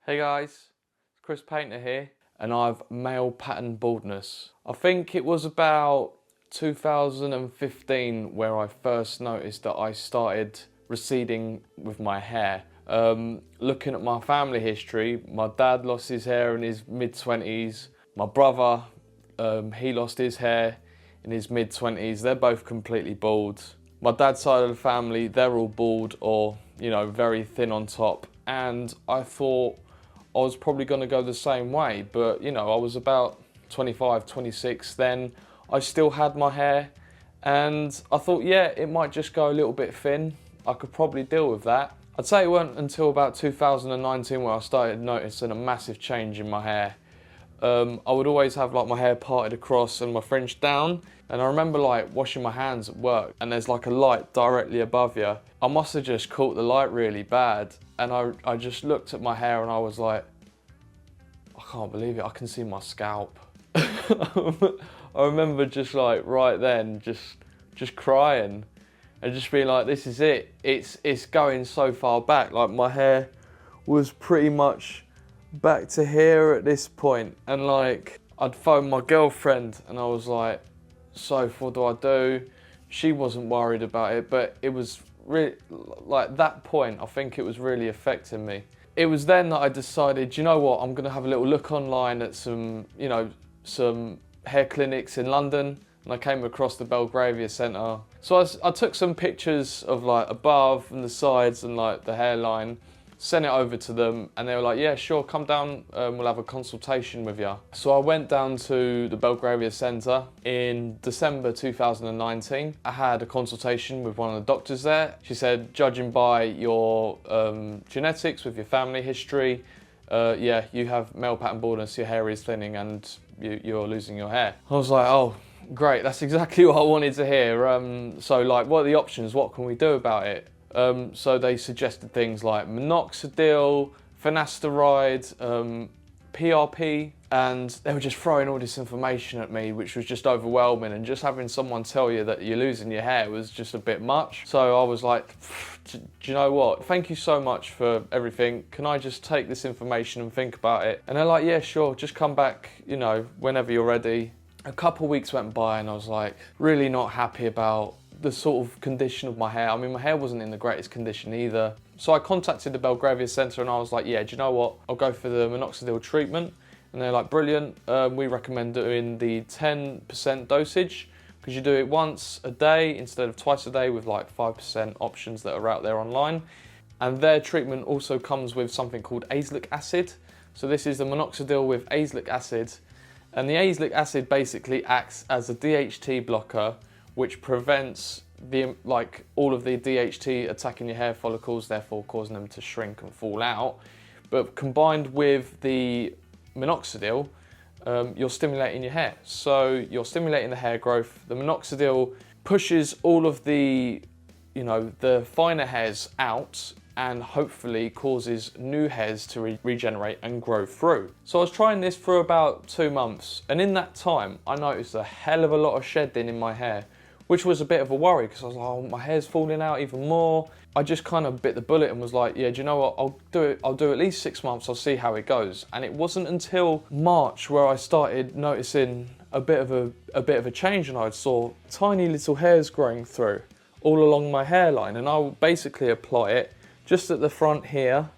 Hey guys, it's Chris Painter here, and I've male pattern baldness. I think it was about 2015 where I first noticed that I started receding with my hair. Looking at my family history, my dad lost his hair in his mid-20s. My brother, he lost his hair in his mid-20s. They're both completely bald. My dad's side of the family, they're all bald or, very thin on top. And I thought I was probably going to go the same way, but I was about 25, 26 then. I still had my hair and I thought, yeah, it might just go a little bit thin. I could probably deal with that. I'd say it wasn't until about 2019 where I started noticing a massive change in my hair. I would always have like my hair parted across and my fringe down, and I remember like washing my hands at work and there's like a light directly above you. I must have just caught the light really bad, and I just looked at my hair and I was like, I can't believe it, I can see my scalp. I remember just like right then just crying and just being like, this is it, it's going so far back. Like my hair was pretty much back to here at this point, and like I'd phone my girlfriend and I was like, so what do I do? She wasn't worried about it, but it was really like that point, I think it was really affecting me. It was then that I decided, you know what, I'm gonna have a little look online at some hair clinics in London, and I came across the Belgravia Centre. So I took some pictures of like above and the sides and like the hairline, sent it over to them, and they were like, yeah, sure, come down, we'll have a consultation with you. So I went down to the Belgravia Centre in December 2019. I had a consultation with one of the doctors there. She said, judging by your genetics with your family history, yeah, you have male pattern baldness, your hair is thinning and you're losing your hair. I was like, oh, great, that's exactly what I wanted to hear. So like, what are the options? What can we do about it? So they suggested things like Minoxidil Finasteride, PRP, and they were just throwing all this information at me, which was just overwhelming, and just having someone tell you that you're losing your hair was just a bit much. So I was like, do you know what? Thank you so much for everything. Can I just take this information and think about it? And they're like, yeah, sure, just come back, whenever you're ready. A couple of weeks went by and I was like, really not happy about the sort of condition of my hair. I mean, my hair wasn't in the greatest condition either. So I contacted the Belgravia Centre and I was like, yeah, do you know what? I'll go for the minoxidil treatment. And they're like, brilliant. We recommend doing the 10% dosage because you do it once a day instead of twice a day with like 5% options that are out there online. And their treatment also comes with something called azelaic acid. So this is the minoxidil with azelaic acid. And the azelaic acid basically acts as a DHT blocker, which prevents all of the DHT attacking your hair follicles, therefore causing them to shrink and fall out. But combined with the minoxidil, you're stimulating your hair. So you're stimulating the hair growth. The minoxidil pushes all of the finer hairs out and hopefully causes new hairs to regenerate and grow through. So I was trying this for about 2 months, and in that time I noticed a hell of a lot of shedding in my hair, which was a bit of a worry because I was like, oh, my hair's falling out even more. I just kind of bit the bullet and was like, yeah, do you know what, I'll do at least 6 months, I'll see how it goes. And it wasn't until March where I started noticing a bit of a change, and I saw tiny little hairs growing through all along my hairline, and I would basically apply it just at the front here,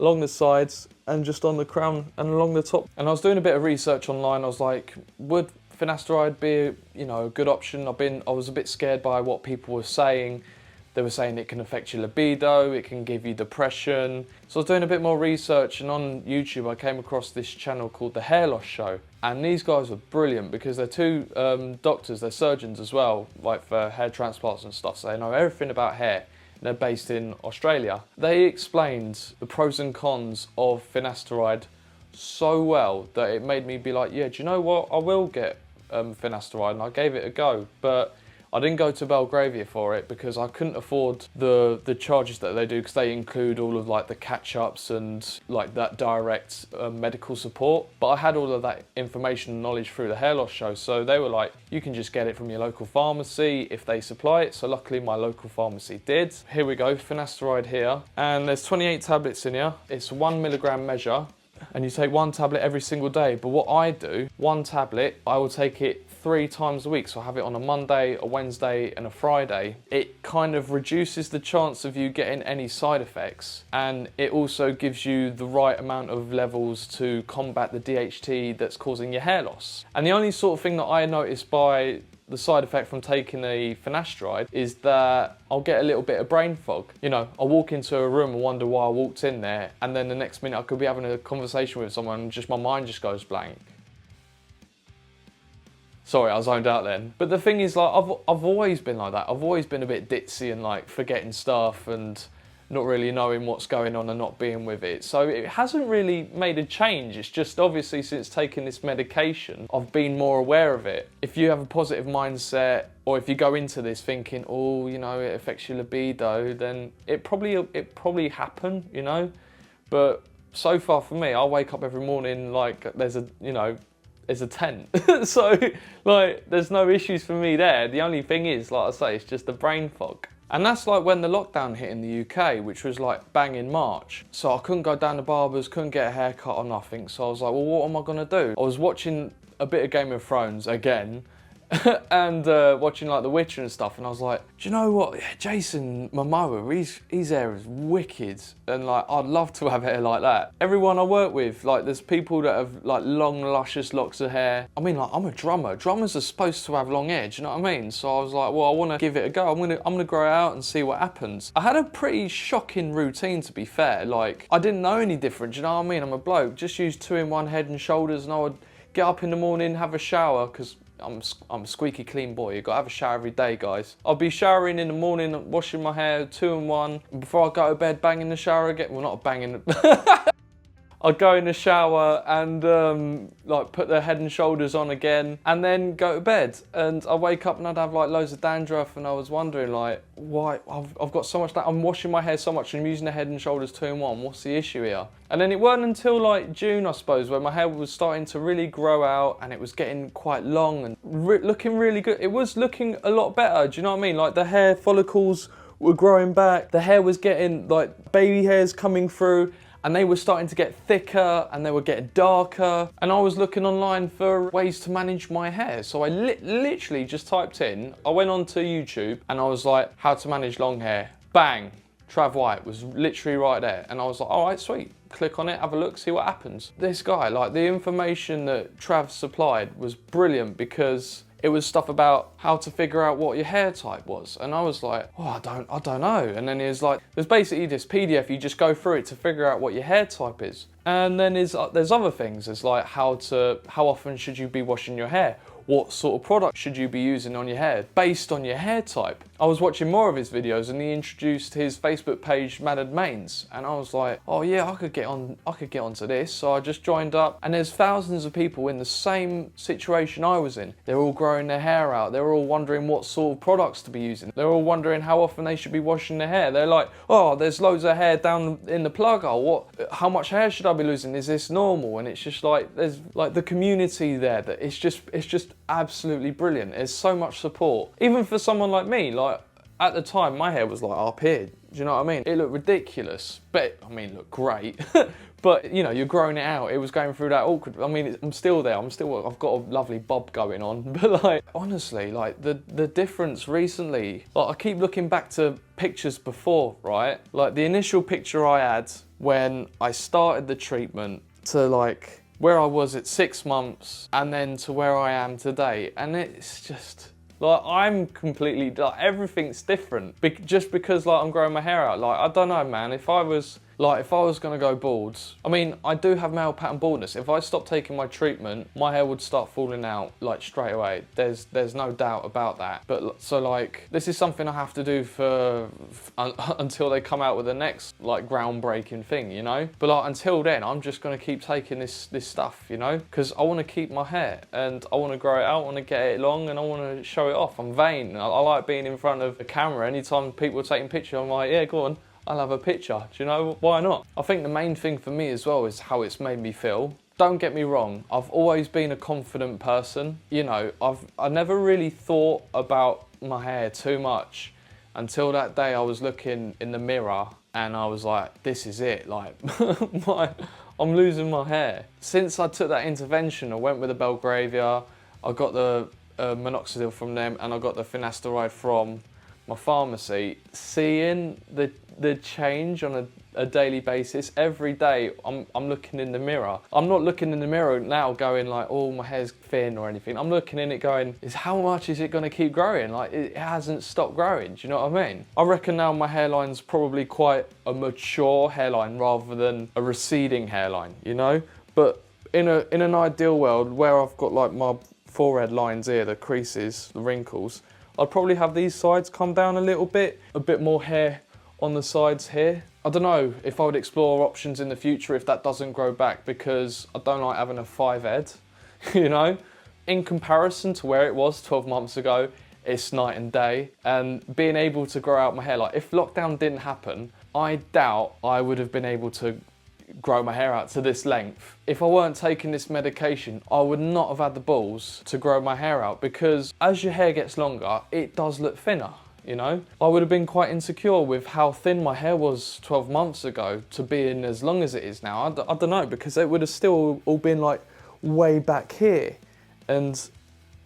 along the sides, and just on the crown and along the top. And I was doing a bit of research online. I was like, would finasteride be a good option? I was a bit scared by what people were saying. They were saying it can affect your libido, it can give you depression. So I was doing a bit more research, and on YouTube I came across this channel called the Hairloss Show. And these guys were brilliant because they're two doctors, they're surgeons as well, like for hair transplants and stuff. So they know everything about hair. They're based in Australia. They explained the pros and cons of finasteride so well that it made me be like, yeah, do you know what? I will get finasteride, and I gave it a go. But I didn't go to Belgravia for it because I couldn't afford the charges that they do, because they include all of like the catch-ups and like that direct medical support. But I had all of that information and knowledge through the Hairloss show, so they were like, you can just get it from your local pharmacy if they supply it. So luckily my local pharmacy did. Here we go, finasteride here, and there's 28 tablets in here. It's 1 milligram measure, and you take 1 tablet every single day. But what I do, 1 tablet, I will take it 3 times a week. So I have it on a Monday, a Wednesday and a Friday. It kind of reduces the chance of you getting any side effects, and it also gives you the right amount of levels to combat the DHT that's causing your hair loss. And the only sort of thing that I noticed by the side effect from taking the finasteride is that I'll get a little bit of brain fog. You know, I'll walk into a room and wonder why I walked in there, and then the next minute I could be having a conversation with someone and just my mind just goes blank. Sorry, I zoned out then. But the thing is, like, I've always been like that. I've always been a bit ditzy and like forgetting stuff and not really knowing what's going on and not being with it. So it hasn't really made a change. It's just obviously since taking this medication, I've been more aware of it. If you have a positive mindset, or if you go into this thinking, oh, you know, it affects your libido, then it probably happened, you know. But so far for me, I wake up every morning like there's a, you know, there's a tent. So like there's no issues for me there. The only thing is, like I say, it's just the brain fog. And that's like when the lockdown hit in the UK, which was like bang in March. So I couldn't go down to barbers, couldn't get a haircut or nothing. So I was like, well, what am I gonna do? I was watching a bit of Game of Thrones again, and watching like The Witcher and stuff, and I was like, do you know what, Jason Momoa, his hair is wicked, and like I'd love to have hair like that. Everyone I work with, like there's people that have like long luscious locks of hair. I mean, like I'm a drummer. Drummers are supposed to have long hair, do you know what I mean? So I was like, well, I want to give it a go. I'm gonna grow it out and see what happens. I had a pretty shocking routine, to be fair. Like I didn't know any different, do you know what I mean? I'm a bloke. Just use 2-in-1 Head and Shoulders, and I would get up in the morning, have a shower, because I'm a squeaky clean boy. You've got to have a shower every day, guys. I'll be showering in the morning, washing my hair, 2-in-1. Before I go to bed, bang in the shower again. Well, not banging. I'd go in the shower and like put the Head and Shoulders on again, and then go to bed. And I wake up and I'd have like loads of dandruff, and I was wondering like, why I've got so much that I'm washing my hair so much and I'm using the Head and Shoulders 2-in-1. What's the issue here? And then it weren't until like June, I suppose, where my hair was starting to really grow out and it was getting quite long and looking really good. It was looking a lot better. Do you know what I mean? Like the hair follicles were growing back. The hair was getting like baby hairs coming through, and they were starting to get thicker and they were getting darker. And I was looking online for ways to manage my hair. So I literally just typed in, I went onto YouTube and I was like, how to manage long hair. Bang, Trav White was literally right there. And I was like, all right, sweet. Click on it, have a look, see what happens. This guy, like the information that Trav supplied was brilliant, because it was stuff about how to figure out what your hair type was. And I was like, oh, I don't know. And then he was like, there's basically this PDF, you just go through it to figure out what your hair type is. And then there's other things, it's like how often should you be washing your hair? What sort of product should you be using on your hair based on your hair type? I was watching more of his videos and he introduced his Facebook page, Madad Mains, and I was like, oh yeah, I could get onto this. So I just joined up, and there's thousands of people in the same situation I was in. They're all growing their hair out. They're all wondering what sort of products to be using. They're all wondering how often they should be washing their hair. They're like, oh, there's loads of hair down in the plug hole. How much hair should I be losing? Is this normal? And it's just like, there's like the community there that it's just absolutely brilliant. There's so much support. Even for someone like me, like at the time my hair was like up here. Do you know what I mean? It looked ridiculous, but I mean, it looked great. But you know, you're growing it out. It was going through that awkward. I mean, I'm still there. I've got a lovely bob going on. But like, honestly, like the difference recently, like I keep looking back to pictures before, right? Like the initial picture I had when I started the treatment to like where I was at 6 months, and then to where I am today. And it's just, like, I'm completely, like, everything's different. Just because, like, I'm growing my hair out. Like, I don't know, man, if I was Like if I was gonna go bald, I mean, I do have male pattern baldness. If I stopped taking my treatment, my hair would start falling out like straight away. There's no doubt about that. But so like, this is something I have to do until they come out with the next like groundbreaking thing, you know? But like until then, I'm just gonna keep taking this stuff, you know? Because I wanna keep my hair and I wanna grow it out, I wanna get it long and I wanna show it off. I'm vain. I like being in front of the camera. Anytime people are taking pictures, I'm like, yeah, go on. I'll have a picture, do you know, why not? I think the main thing for me as well is how it's made me feel. Don't get me wrong, I've always been a confident person. You know, I never really thought about my hair too much until that day I was looking in the mirror and I was like, this is it, like, I'm losing my hair. Since I took that intervention, I went with the Belgravia, I got the Minoxidil from them and I got the Finasteride from my pharmacy. Seeing the change on a daily basis, every day I'm looking in the mirror. I'm not looking in the mirror now going like, oh, my hair's thin or anything. I'm looking in it going, how much is it going to keep growing? Like, it hasn't stopped growing, do you know what I mean? I reckon now my hairline's probably quite a mature hairline rather than a receding hairline, you know? But in an ideal world where I've got like my forehead lines here, the creases, the wrinkles, I'd probably have these sides come down a bit more hair on the sides here. I don't know if I would explore options in the future if that doesn't grow back, because I don't like having a 5 head, you know? In comparison to where it was 12 months ago, it's night and day. And being able to grow out my hair, like if lockdown didn't happen, I doubt I would have been able to grow my hair out to this length. If I weren't taking this medication, I would not have had the balls to grow my hair out, because as your hair gets longer, it does look thinner, you know? I would have been quite insecure with how thin my hair was 12 months ago to being as long as it is now. I don't know, because it would have still all been like way back here and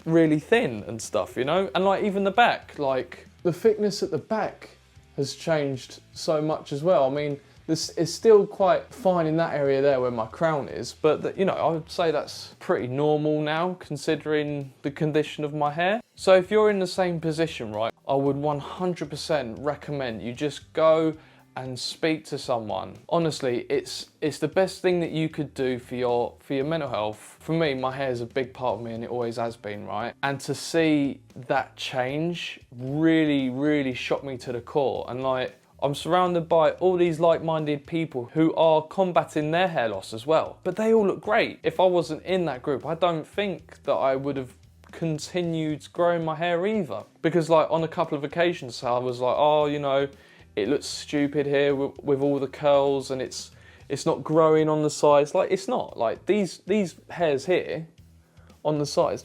really thin and stuff, you know? And like even the back, like the thickness at the back has changed so much as well. I mean, this is still quite fine in that area there where my crown is, but you know, I would say that's pretty normal now considering the condition of my hair. So if you're in the same position, right, I would 100% recommend you just go and speak to someone. Honestly, it's the best thing that you could do for your mental health. For me, my hair is a big part of me and it always has been, right? And to see that change really, really shocked me to the core. And like, I'm surrounded by all these like-minded people who are combating their hair loss as well. But they all look great. If I wasn't in that group, I don't think that I would have continued growing my hair either. Because like on a couple of occasions, I was like, oh, you know, it looks stupid here with all the curls and it's not growing on the sides. Like it's not. Like these hairs here on the sides,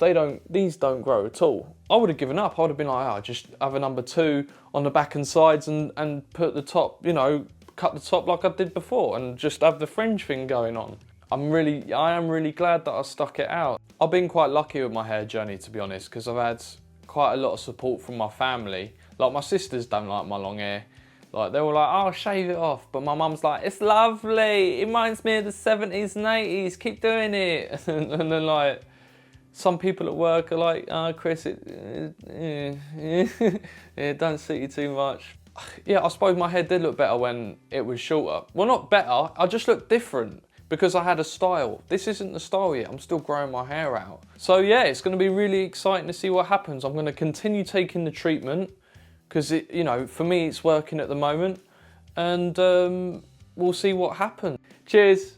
these don't grow at all. I would have given up. I would have been like, oh, just have a number 2 on the back and sides and put the top, you know, cut the top like I did before and just have the fringe thing going on. I am really glad that I stuck it out. I've been quite lucky with my hair journey, to be honest, because I've had quite a lot of support from my family. Like my sisters don't like my long hair. Like they were like, oh, shave it off. But my mum's like, it's lovely. It reminds me of the 70s and 80s. Keep doing it. And then like, some people at work are like, oh, Chris, it don't suit you too much. Yeah, I suppose my hair did look better when it was shorter. Well, not better, I just looked different because I had a style. This isn't the style yet, I'm still growing my hair out. So yeah, it's gonna be really exciting to see what happens. I'm gonna continue taking the treatment because you know, for me, it's working at the moment, and we'll see what happens. Cheers.